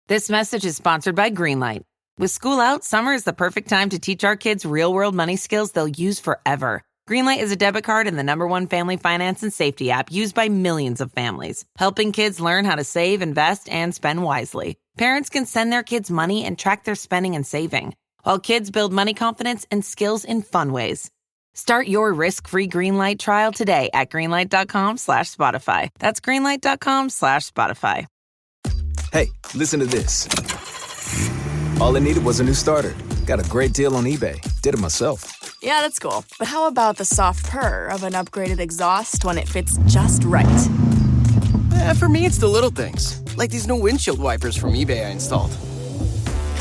This message is sponsored by Greenlight. With school out, summer is the perfect time to teach our kids real-world money skills they'll use forever. Greenlight is a debit card and the #1 family finance and safety app used by millions of families, helping kids learn how to save, invest, and spend wisely. Parents can send their kids money and track their spending and saving, while kids build money confidence and skills in fun ways. Start your risk-free Greenlight trial today at greenlight.com/Spotify. That's greenlight.com/Spotify. Hey, listen to this. All I needed was a new starter. Got a great deal on eBay. Did it myself. Yeah, that's cool. But how about the soft purr of an upgraded exhaust when it fits just right? For me, it's the little things, like these new windshield wipers from eBay I installed.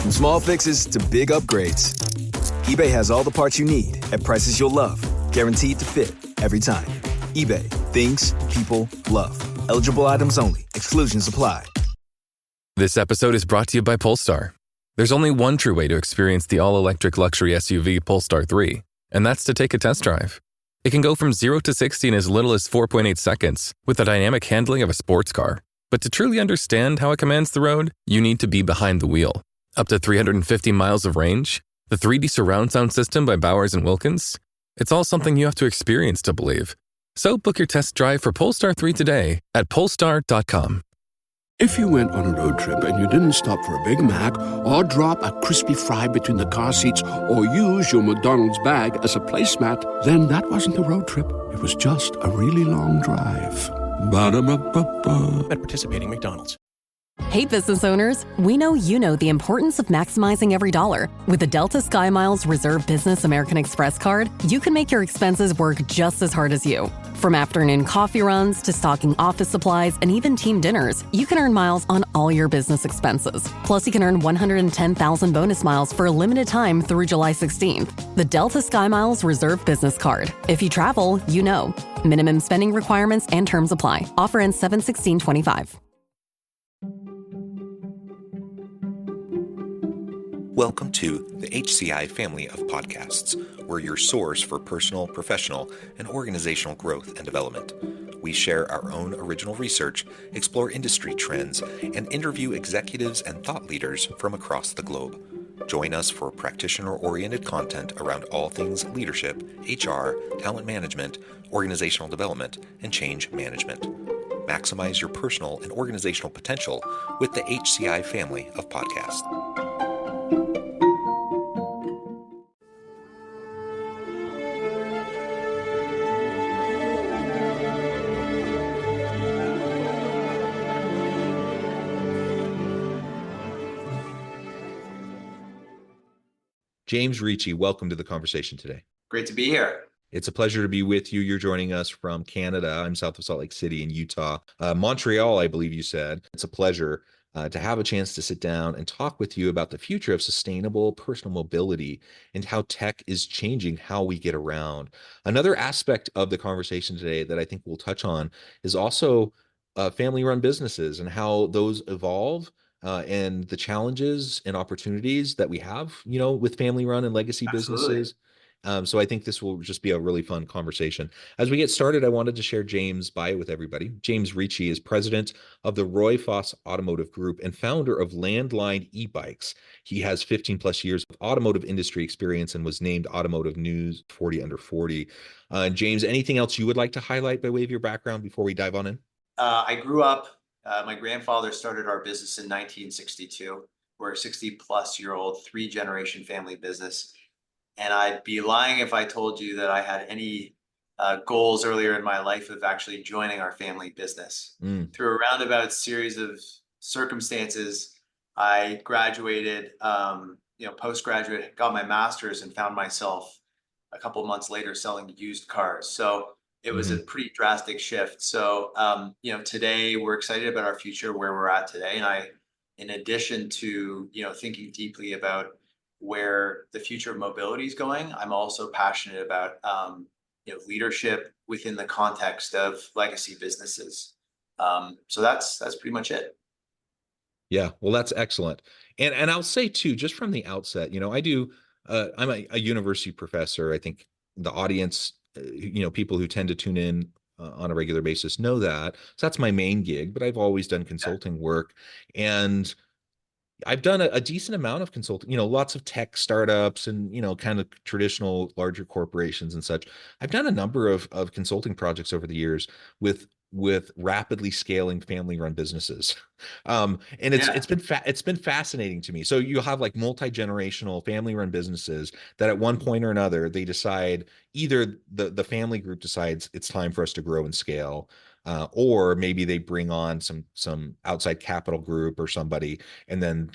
From small fixes to big upgrades, eBay has all the parts you need at prices you'll love. Guaranteed to fit every time. eBay, things people love. Eligible items only. Exclusions apply. This episode is brought to you by Polestar. There's only one true way to experience the all-electric luxury SUV Polestar 3, and that's to take a test drive. It can go from 0 to 60 in as little as 4.8 seconds with the dynamic handling of a sports car. But to truly understand how it commands the road, you need to be behind the wheel. Up to 350 miles of range, the 3D surround sound system by Bowers & Wilkins. It's all something you have to experience to believe. So book your test drive for Polestar 3 today at polestar.com. If you went on a road trip and you didn't stop for a Big Mac or drop a crispy fry between the car seats or use your McDonald's bag as a placemat, then that wasn't a road trip. It was just a really long drive. Ba-da-ba-ba-ba. At participating McDonald's. Hey, business owners, we know you know the importance of maximizing every dollar. With the Delta SkyMiles Reserve Business American Express card, you can make your expenses work just as hard as you. From afternoon coffee runs to stocking office supplies and even team dinners, you can earn miles on all your business expenses. Plus, you can earn 110,000 bonus miles for a limited time through July 16th. The Delta SkyMiles Reserve Business Card. If you travel, you know. Minimum spending requirements and terms apply. Offer ends 7/16/25. Welcome to the HCI family of podcasts. We're your source for personal, professional, and organizational growth and development. We share our own original research, explore industry trends, and interview executives and thought leaders from across the globe. Join us for practitioner-oriented content around all things leadership, HR, talent management, organizational development, and change management. Maximize your personal and organizational potential with the HCI family of podcasts. James Ricci, welcome to the conversation today. Great to be here. It's a pleasure to be with you. You're joining us from Canada. I'm south of Salt Lake City in Utah. Montreal, I believe you said. It's a pleasure to have a chance to sit down and talk with you about the future of sustainable personal mobility and how tech is changing how we get around. Another aspect of the conversation today that I think we'll touch on is also family-run businesses and how those evolve. And the challenges and opportunities that we have, with family-run and legacy businesses. So I think this will just be a really fun conversation. As we get started, I wanted to share James' bio with everybody. James Ricci is president of the Roy Foss Automotive Group and founder of Landline e-bikes. He has 15 plus years of automotive industry experience and was named Automotive News 40 Under 40. James, anything else you would like to highlight by way of your background before we dive on in? I grew up, my grandfather started our business in 1962. We're a 60-plus-year-old, 3-generation family business. And I'd be lying if I told you that I had any goals earlier in my life of actually joining our family business. Through a roundabout series of circumstances, I graduated, postgraduate, got my master's, and found myself a couple of months later selling used cars. So it was a pretty drastic shift. So, today we're excited about our future, where we're at today. And in addition to, thinking deeply about where the future of mobility is going, I'm also passionate about, leadership within the context of legacy businesses. So that's pretty much it. Yeah, well, that's excellent. And I'll say too, just from the outset, I'm a university professor. I think the audience, people who tend to tune in on a regular basis know that. So that's my main gig, but I've always done consulting work. And I've done a decent amount of consulting, lots of tech startups and, kind of traditional larger corporations and such. I've done a number of consulting projects over the years with rapidly scaling family run businesses. And Yeah. it's been fascinating to me. So you have like multi-generational family run businesses that at one point or another, they decide either the family group decides it's time for us to grow and scale. Or maybe they bring on some outside capital group or somebody, and then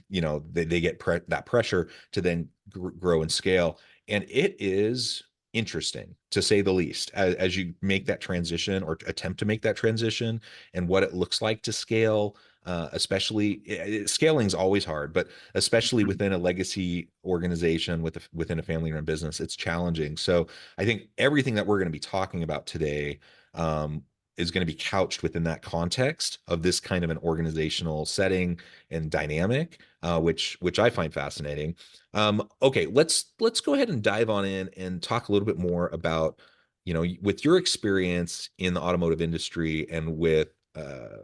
they get that pressure to then grow and scale. And it is interesting to say the least as you make that transition or attempt to make that transition, and what it looks like to scale. Especially scaling is always hard, but especially within a legacy organization within a family-run business, it's challenging. So I think everything that we're going to be talking about today is going to be couched within that context of this kind of an organizational setting and dynamic, which I find fascinating. Okay, let's go ahead and dive on in and talk a little bit more about, with your experience in the automotive industry and with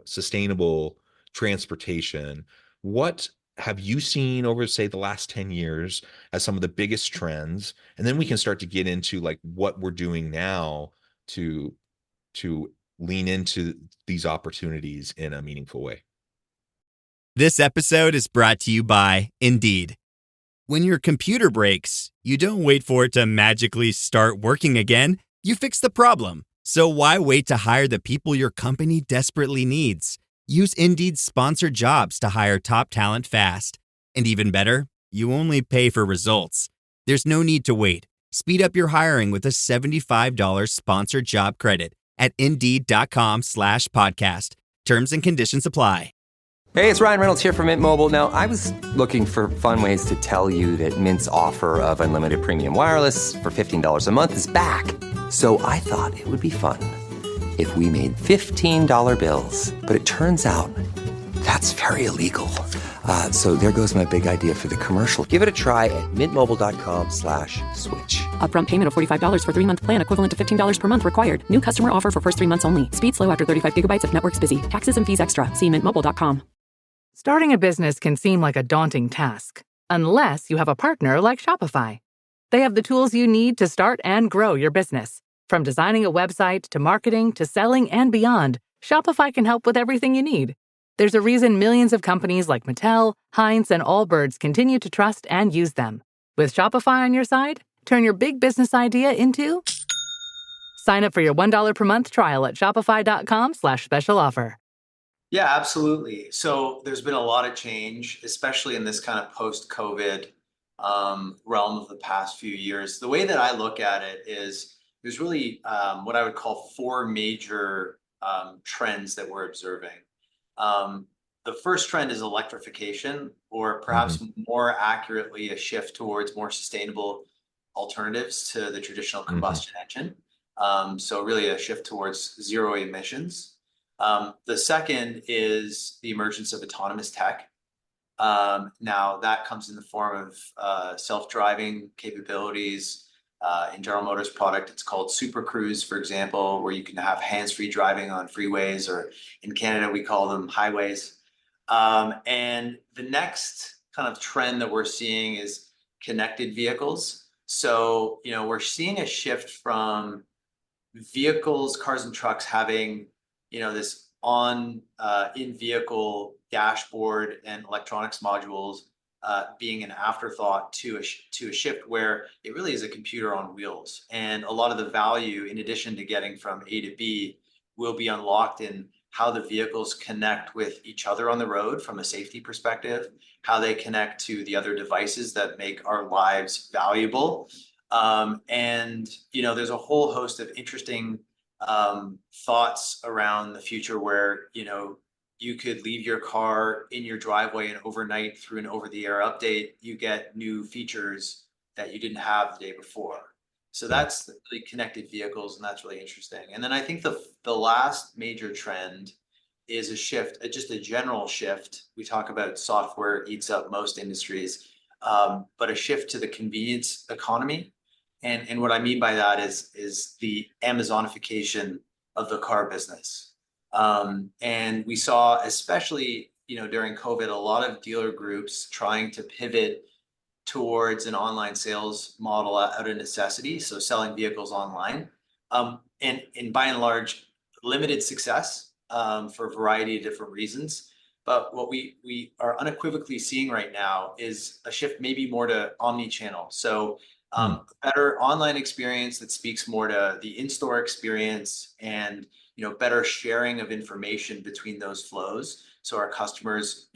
sustainable transportation, what have you seen over, say, the last 10 years as some of the biggest trends? And then we can start to get into like what we're doing now to to lean into these opportunities in a meaningful way. This episode is brought to you by Indeed. When your computer breaks, you don't wait for it to magically start working again. You fix the problem. So why wait to hire the people your company desperately needs? Use Indeed's sponsored jobs to hire top talent fast. And even better, you only pay for results. There's no need to wait. Speed up your hiring with a $75 sponsored job credit at Indeed.com/podcast. Terms and conditions apply. Hey, it's Ryan Reynolds here from Mint Mobile. Now, I was looking for fun ways to tell you that Mint's offer of unlimited premium wireless for $15 a month is back. So I thought it would be fun if we made $15 bills. But it turns out that's very illegal. So there goes my big idea for the commercial. Give it a try at mintmobile.com/switch. Upfront payment of $45 for 3-month plan, equivalent to $15 per month required. New customer offer for first 3 months only. Speed slow after 35 gigabytes if network's busy. Taxes and fees extra. See mintmobile.com. Starting a business can seem like a daunting task, unless you have a partner like Shopify. They have the tools you need to start and grow your business. From designing a website to marketing to selling and beyond, Shopify can help with everything you need. There's a reason millions of companies like Mattel, Heinz, and Allbirds continue to trust and use them. With Shopify on your side, turn your big business idea into... Sign up for your $1 per month trial at shopify.com/special offer. Yeah, absolutely. So there's been a lot of change, especially in this kind of post-COVID realm of the past few years. The way that I look at it is there's really what I would call 4 major trends that we're observing. The first trend is electrification, or perhaps more accurately, a shift towards more sustainable alternatives to the traditional combustion engine. So really a shift towards zero emissions. The second is the emergence of autonomous tech. Now that comes in the form of self-driving capabilities. In General Motors product, it's called Super Cruise, for example, where you can have hands-free driving on freeways, or in Canada, we call them highways. And the next kind of trend that we're seeing is connected vehicles. So, we're seeing a shift from vehicles, cars and trucks having, this in-vehicle dashboard and electronics modules being an afterthought to a shift where it really is a computer on wheels. And a lot of the value, in addition to getting from A to B, will be unlocked in how the vehicles connect with each other on the road from a safety perspective, how they connect to the other devices that make our lives valuable. And, there's a whole host of interesting thoughts around the future where, you could leave your car in your driveway, and overnight through an over-the-air update, you get new features that you didn't have the day before. So that's really connected vehicles, and that's really interesting. And then I think the last major trend is a shift, just a general shift. We talk about software eats up most industries, but a shift to the convenience economy. And what I mean by that is the Amazonification of the car business. And we saw, especially during COVID, a lot of dealer groups trying to pivot towards an online sales model out of necessity, so selling vehicles online, and by and large, limited success for a variety of different reasons. But what we are unequivocally seeing right now is a shift, maybe more to omni-channel. So better online experience that speaks more to the in-store experience, and better sharing of information between those flows, so our customers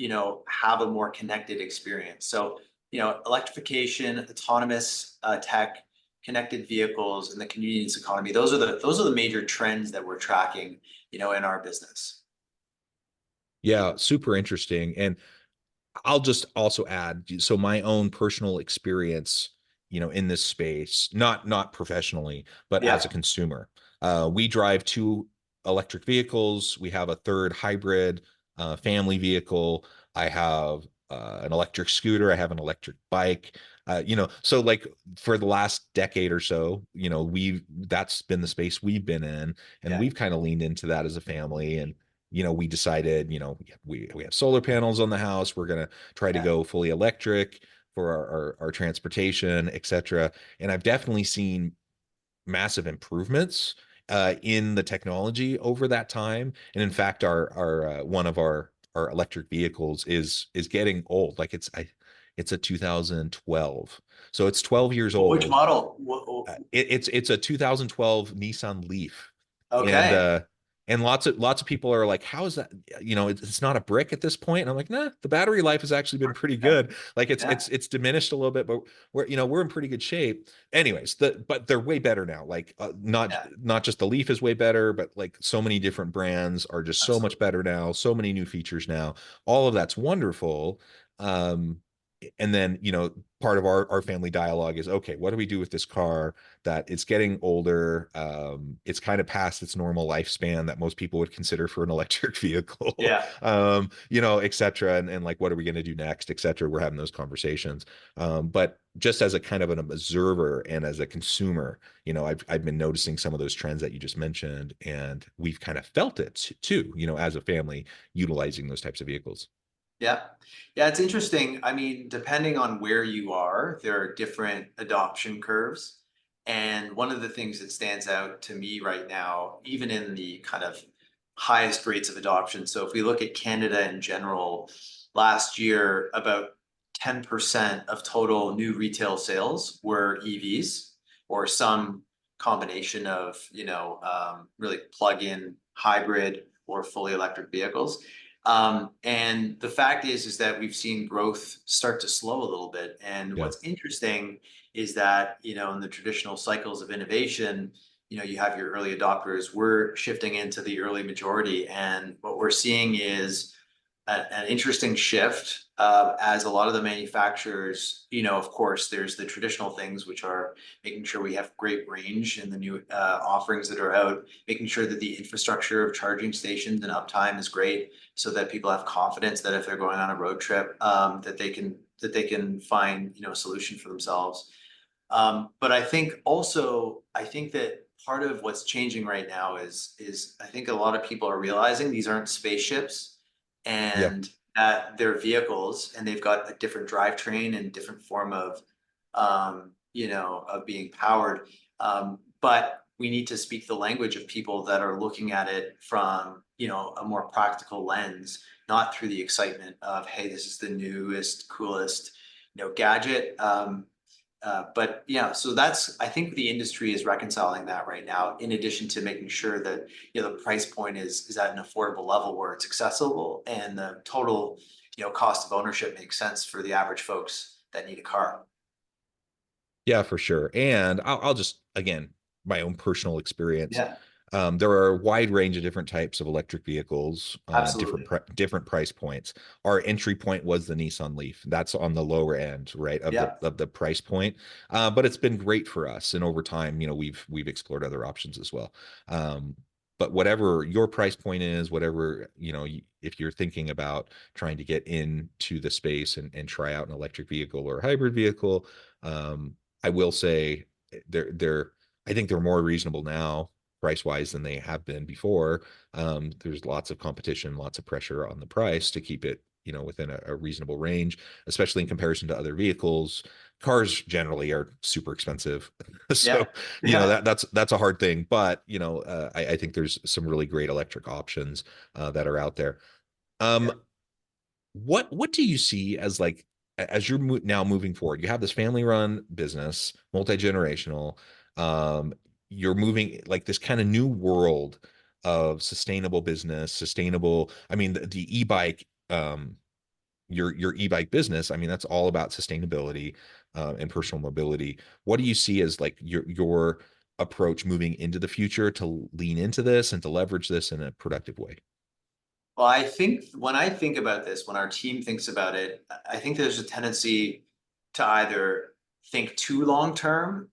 have a more connected experience. So electrification, autonomous tech, connected vehicles, and the convenience economy. Those are the major trends that we're tracking, in our business. Yeah, super interesting. And I'll just also add, so my own personal experience, in this space, not professionally, but as a Yeah, consumer. We drive two electric vehicles. We have a third hybrid family vehicle. I have an electric scooter. I have an electric bike. So like for the last decade or so, that's been the space we've been in, and yeah, we've kind of leaned into that as a family. And we decided, we have solar panels on the house. We're going to try to yeah, go fully electric for our transportation, et cetera. And I've definitely seen massive improvements in the technology over that time. And in fact, our one of our electric vehicles is getting old. Like it's a 2012, so it's 12 years which old. model? It's a 2012 Nissan Leaf, and Okay. and lots of people are like, how is that? It's not a brick at this point. And I'm like, nah, the battery life has actually been pretty Yeah, good. Like it's yeah, it's it's diminished a little bit, but we're in pretty good shape. Anyways, but they're way better now. Like yeah, not just the Leaf is way better, but like so many different brands are just so much absolutely. better now. So many new features now. All of that's wonderful. Um, and then part of our family dialogue is, okay, what do we do with this car that it's getting older, it's kind of past its normal lifespan that most people would consider for an electric vehicle, Yeah. et cetera, and like what are we going to do next, et cetera. We're having those conversations, but just as a kind of an observer and as a consumer, I've been noticing some of those trends that you just mentioned, and we've kind of felt it too, as a family utilizing those types of vehicles. Yeah. Yeah, it's interesting. I mean, depending on where you are, there are different adoption curves. And one of the things that stands out to me right now, even in the kind of highest rates of adoption. So if we look at Canada in general, last year, about 10% of total new retail sales were EVs or some combination of, really plug-in hybrid or fully electric vehicles. And the fact is that we've seen growth start to slow a little bit. And Yeah. what's interesting is that, in the traditional cycles of innovation, you have your early adopters. We're shifting into the early majority. And what we're seeing is an interesting shift as a lot of the manufacturers, of course, there's the traditional things, which are making sure we have great range in the new offerings that are out, making sure that the infrastructure of charging stations and uptime is great, so that people have confidence that if they're going on a road trip, that they can find a solution for themselves. But I think that part of what's changing right now is I think a lot of people are realizing these aren't spaceships, Yeah. and that they're vehicles, and they've got a different drivetrain and different form of being powered. But we need to speak the language of people that are looking at it from a more practical lens, not through the excitement of, hey, this is the newest, coolest gadget. But yeah, so I think the industry is reconciling that right now, in addition to making sure that the price point is at an affordable level where it's accessible, and the total cost of ownership makes sense for the average folks that need a car. Yeah, for sure. And I'll just, again, my own personal experience. Yeah, There are a wide range of different types of electric vehicles, absolutely. different price points. Our entry point was the Nissan Leaf. That's on the lower end, right, of the Yeah, price point. But it's been great for us, and over time, we've explored other options as well. But whatever your price point is, whatever, if you're thinking about trying to get into the space and try out an electric vehicle or a hybrid vehicle, I will say they're I think they're more reasonable now price wise than they have been before. There's lots of competition, lots of pressure on the price to keep it, within a reasonable range, especially in comparison to other vehicles. Cars generally are super expensive. So, Yeah. Yeah. that's a hard thing. But, I think there's some really great electric options that are out there. Yeah. What do you see as like, as you're now moving forward? You have this family run business, multi-generational. Um, you're moving like this kind of new world of sustainable business, sustainable. I mean, the e-bike, your e-bike business. I mean, that's all about sustainability and personal mobility. What do you see as like your approach moving into the future to lean into this and to leverage this in a productive way? Well, I think when I think about this, when our team thinks about it, I think there's a tendency to either think too long term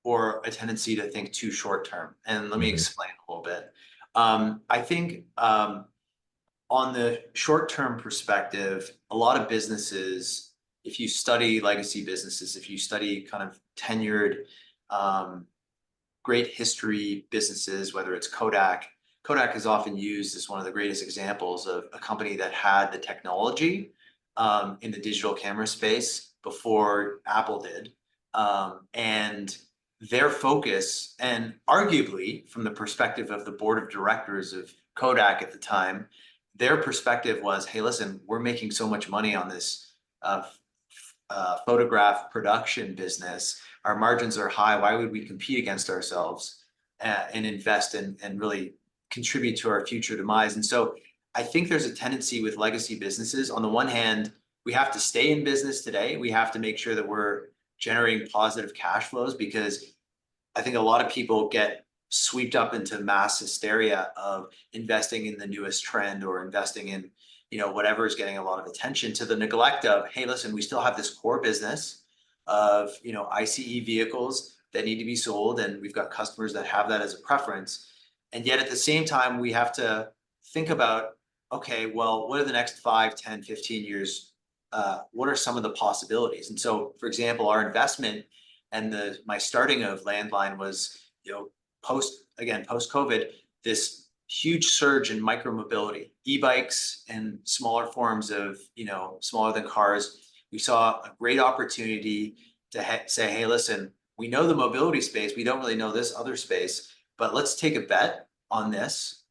or a tendency to think too short term. And let me Hmm. explain a little bit. I think on the short term perspective, a lot of businesses, if you study legacy businesses, if you study kind of tenured, um, great history businesses, whether it's Kodak. Kodak is often used as one of the greatest examples of a company that had the technology in the digital camera space before Apple did. And their focus, and arguably from the perspective of the board of directors of Kodak at the time, their perspective was, hey, listen, we're making so much money on this uh, photograph production business. Our margins are high. Why would we compete against ourselves and invest and really contribute to our future demise? And so I think there's a tendency with legacy businesses. On the one hand, we have to stay in business today. We have to make sure that we're generating positive cash flows, because I think a lot of people get swept up into mass hysteria of investing in the newest trend or investing in, whatever is getting a lot of attention, to the neglect of, hey, listen, we still have this core business of, ICE vehicles that need to be sold, and we've got customers that have that as a preference. And yet at the same time, we have to think about, okay, well, what are the next 5, 10, 15 years? What are some of the possibilities? And so, for example, our investment and my starting of Landline was, post COVID, this huge surge in micromobility, e-bikes and smaller forms of, smaller than cars. We saw a great opportunity to say, hey, listen, we know the mobility space, we don't really know this other space, but let's take a bet on this.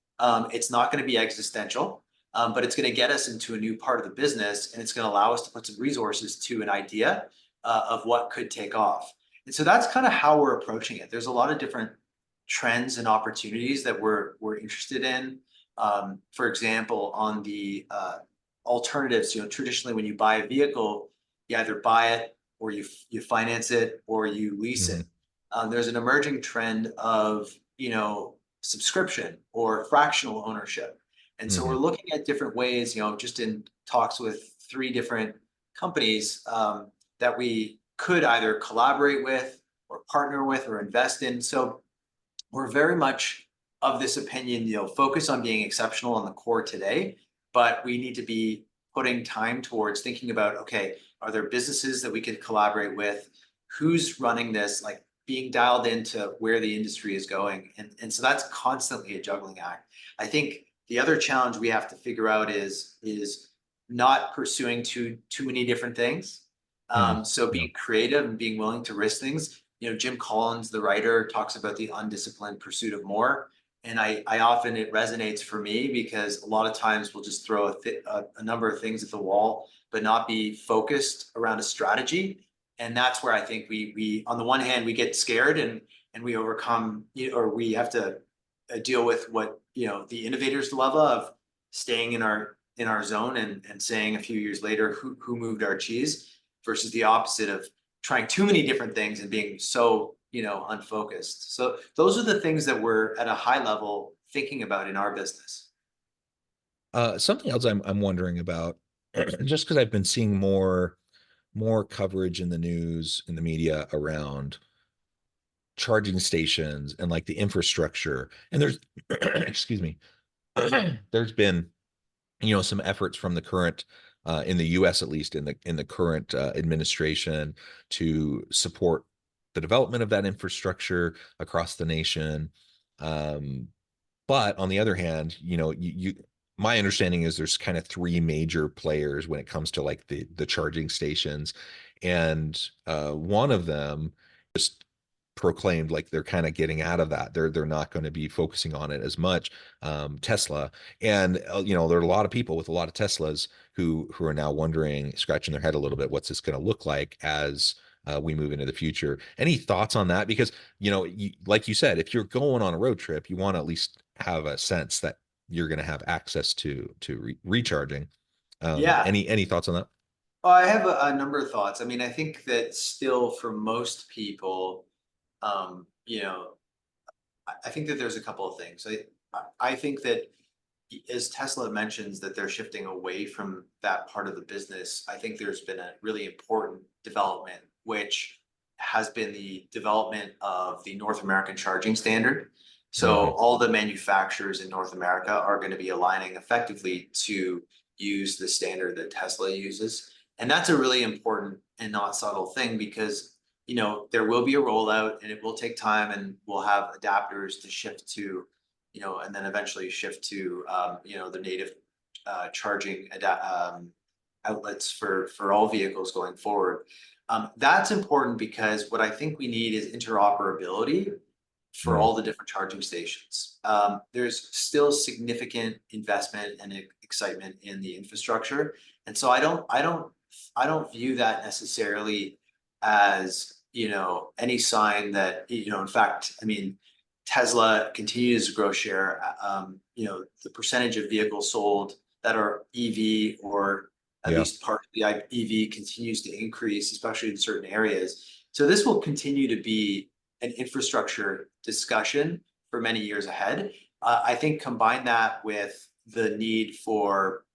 It's not going to be existential, but it's going to get us into a new part of the business, and it's going to allow us to put some resources to an idea of what could take off. And so that's kind of how we're approaching it. There's a lot of different trends and opportunities that we're interested in. For example, on the alternatives, traditionally when you buy a vehicle, you either buy it or you finance it or you lease it. There's an emerging trend of, subscription or fractional ownership. And so we're looking at different ways, just in talks with 3 different companies that we could either collaborate with or partner with or invest in. So we're very much of this opinion, focus on being exceptional on the core today, but we need to be putting time towards thinking about, okay, are there businesses that we could collaborate with? Who's running this? Like being dialed into where the industry is going. And so that's constantly a juggling act. I think the other challenge we have to figure out is not pursuing too many different things. So being creative and being willing to risk things. Jim Collins, the writer, talks about the undisciplined pursuit of more. And I often, it resonates for me, because a lot of times we'll just throw a number of things at the wall, but not be focused around a strategy. And that's where I think we on the one hand, we get scared and we overcome, or we have to deal with what, the innovators dilemma of staying in our zone and saying a few years later, who moved our cheese, versus the opposite of trying too many different things and being so, unfocused. So those are the things that we're at a high level thinking about in our business. Something else I'm wondering about, just because I've been seeing more coverage in the news, in the media, around charging stations and like the infrastructure. And there's excuse me, there's been some efforts from the current in the US, at least in the current administration, to support the development of that infrastructure across the nation. But on the other hand, my understanding is there's kind of three major players when it comes to like the charging stations, and one of them just proclaimed like they're kind of getting out of that. They're not going to be focusing on it as much. Tesla, and there are a lot of people with a lot of Teslas who are now wondering, scratching their head a little bit, what's this going to look like as we move into the future. Any thoughts on that? Because like you said, if you're going on a road trip, you want to at least have a sense that you're going to have access to recharging. Yeah. Any thoughts on that? Oh, I have a number of thoughts. I mean, I think that still for most people, um, you know, I think that there's a couple of things. I think that as Tesla mentions that they're shifting away from that part of the business, I think there's been a really important development, which has been the development of the North American charging standard. So all the manufacturers in North America are going to be aligning effectively to use the standard that Tesla uses. And that's a really important and not subtle thing because there will be a rollout and it will take time and we'll have adapters to shift to, and then eventually shift to, the native charging outlets for all vehicles going forward. That's important because what I think we need is interoperability for all the different charging stations. There's still significant investment and excitement in the infrastructure, and so I don't view that necessarily as any sign that in fact, I mean, Tesla continues to grow share. The percentage of vehicles sold that are EV or at least partly EV continues to increase, especially in certain areas. So this will continue to be an infrastructure discussion for many years ahead. I think combine that with the need for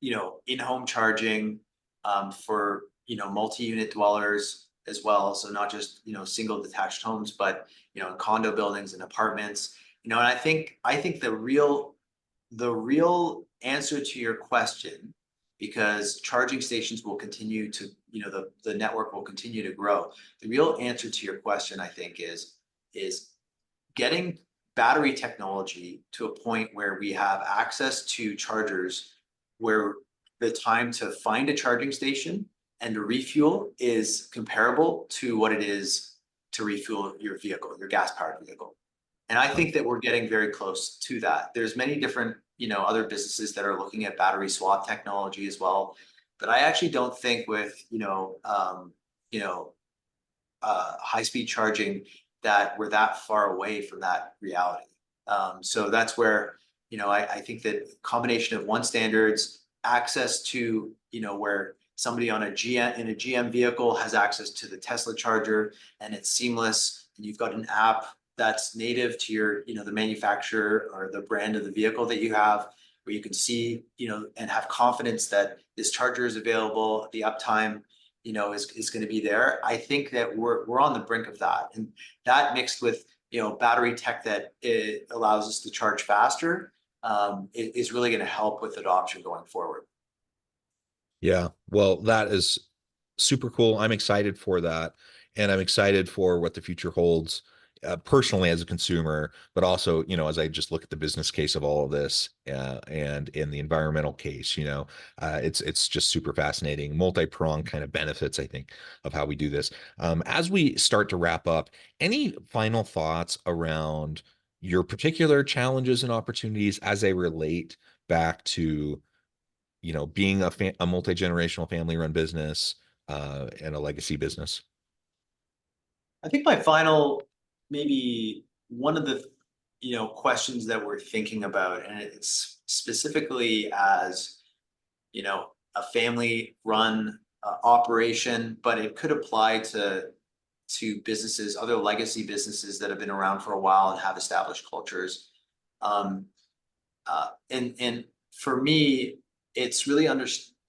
in-home charging for multi-unit dwellers as well. So not just single detached homes, but in condo buildings and apartments. And I think the real answer to your question, because charging stations will continue to the network will continue to grow. The real answer to your question, I think, is getting battery technology to a point where we have access to chargers where the time to find a charging station and to refuel is comparable to what it is to refuel your vehicle, your gas-powered vehicle. And I think that we're getting very close to that. There's many different, other businesses that are looking at battery swap technology as well. But I actually don't think with, high-speed charging that we're that far away from that reality. So that's where, I think that combination of one standards, access to, where somebody on in a GM vehicle has access to the Tesla charger and it's seamless, and you've got an app that's native to your, the manufacturer or the brand of the vehicle that you have, where you can see, and have confidence that this charger is available, the uptime, is going to be there. I think that we're on the brink of that, and that mixed with battery tech that it allows us to charge faster is really going to help with adoption going forward. Yeah, well, that is super cool. I'm excited for that, and I'm excited for what the future holds, personally as a consumer, but also, as I just look at the business case of all of this, and in the environmental case, it's just super fascinating, multi-pronged kind of benefits, I think, of how we do this. As we start to wrap up, any final thoughts around your particular challenges and opportunities as they relate back to being a multi-generational family-run business and a legacy business? I think my final, maybe one of the, questions that we're thinking about, and it's specifically as, a family-run operation, but it could apply to businesses, other legacy businesses that have been around for a while and have established cultures. And for me, it's really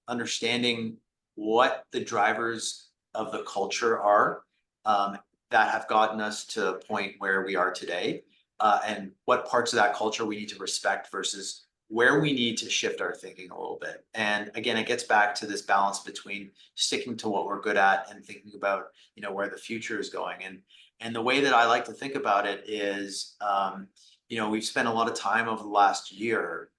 understanding what the drivers of the culture are that have gotten us to a point where we are today, and what parts of that culture we need to respect versus where we need to shift our thinking a little bit. And again, it gets back to this balance between sticking to what we're good at and thinking about, where the future is going. And And the way that I like to think about it is, we've spent a lot of time over the last year,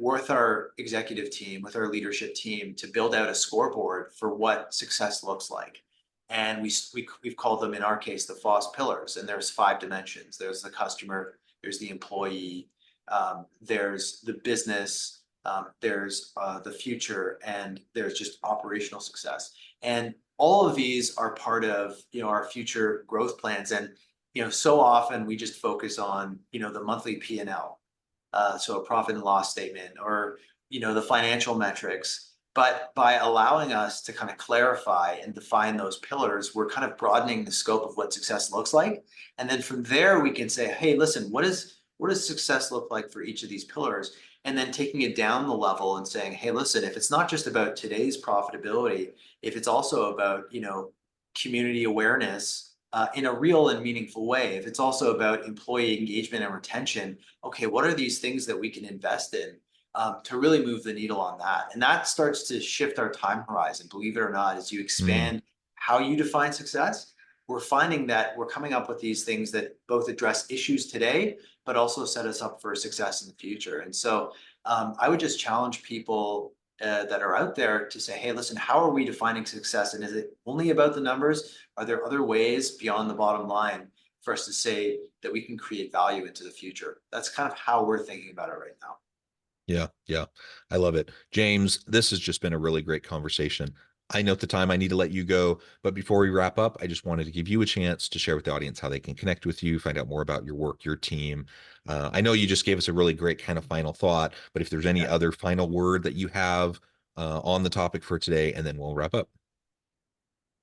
with our executive team, with our leadership team, to build out a scoreboard for what success looks like. And we've called them, in our case, the FOSS pillars. And there's 5 dimensions. There's the customer, there's the employee, there's the business, there's the future, and there's just operational success. And all of these are part of our future growth plans. And so often we just focus on the monthly P&L, so a profit and loss statement, or the financial metrics. But by allowing us to kind of clarify and define those pillars, we're kind of broadening the scope of what success looks like. And then from there, we can say, hey, listen, what does success look like for each of these pillars? And then taking it down the level and saying, hey, listen, if it's not just about today's profitability, if it's also about community awareness in a real and meaningful way, if it's also about employee engagement and retention, okay, what are these things that we can invest in to really move the needle on that? And that starts to shift our time horizon, believe it or not. As you expand how you define success, we're finding that we're coming up with these things that both address issues today, but also set us up for success in the future. And so I would just challenge people that are out there to say, hey, listen, how are we defining success? And is it only about the numbers? Are there other ways beyond the bottom line for us to say that we can create value into the future? That's kind of how we're thinking about it right now. Yeah. I love it. James, this has just been a really great conversation. I know at the time I need to let you go, but before we wrap up, I just wanted to give you a chance to share with the audience how they can connect with you, find out more about your work, your team. I know you just gave us a really great kind of final thought, but if there's any other final word that you have on the topic for today, and then we'll wrap up.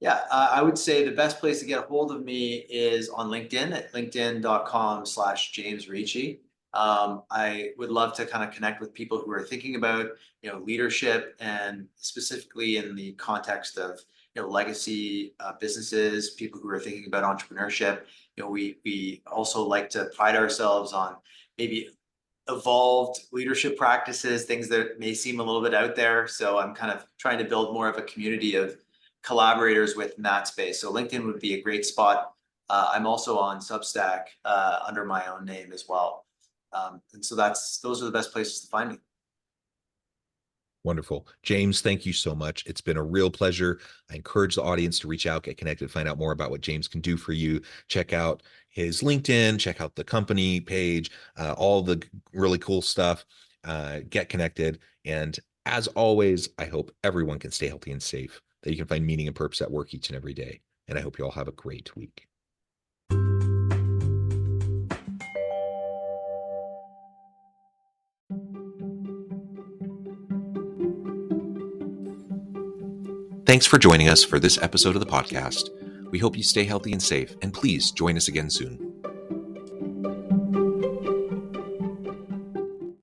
Yeah, I would say the best place to get a hold of me is on LinkedIn at linkedin.com/James Ricci. I would love to kind of connect with people who are thinking about, leadership, and specifically in the context of, legacy businesses, people who are thinking about entrepreneurship. We also like to pride ourselves on maybe evolved leadership practices, things that may seem a little bit out there. So I'm kind of trying to build more of a community of collaborators within that space. So LinkedIn would be a great spot. I'm also on Substack under my own name as well. And so those are the best places to find me. Wonderful. James, thank you so much. It's been a real pleasure. I encourage the audience to reach out, get connected, find out more about what James can do for you. Check out his LinkedIn, check out the company page, all the really cool stuff. Get connected. And as always, I hope everyone can stay healthy and safe, that you can find meaning and purpose at work each and every day. And I hope you all have a great week. Thanks for joining us for this episode of the podcast. We hope you stay healthy and safe, and please join us again soon.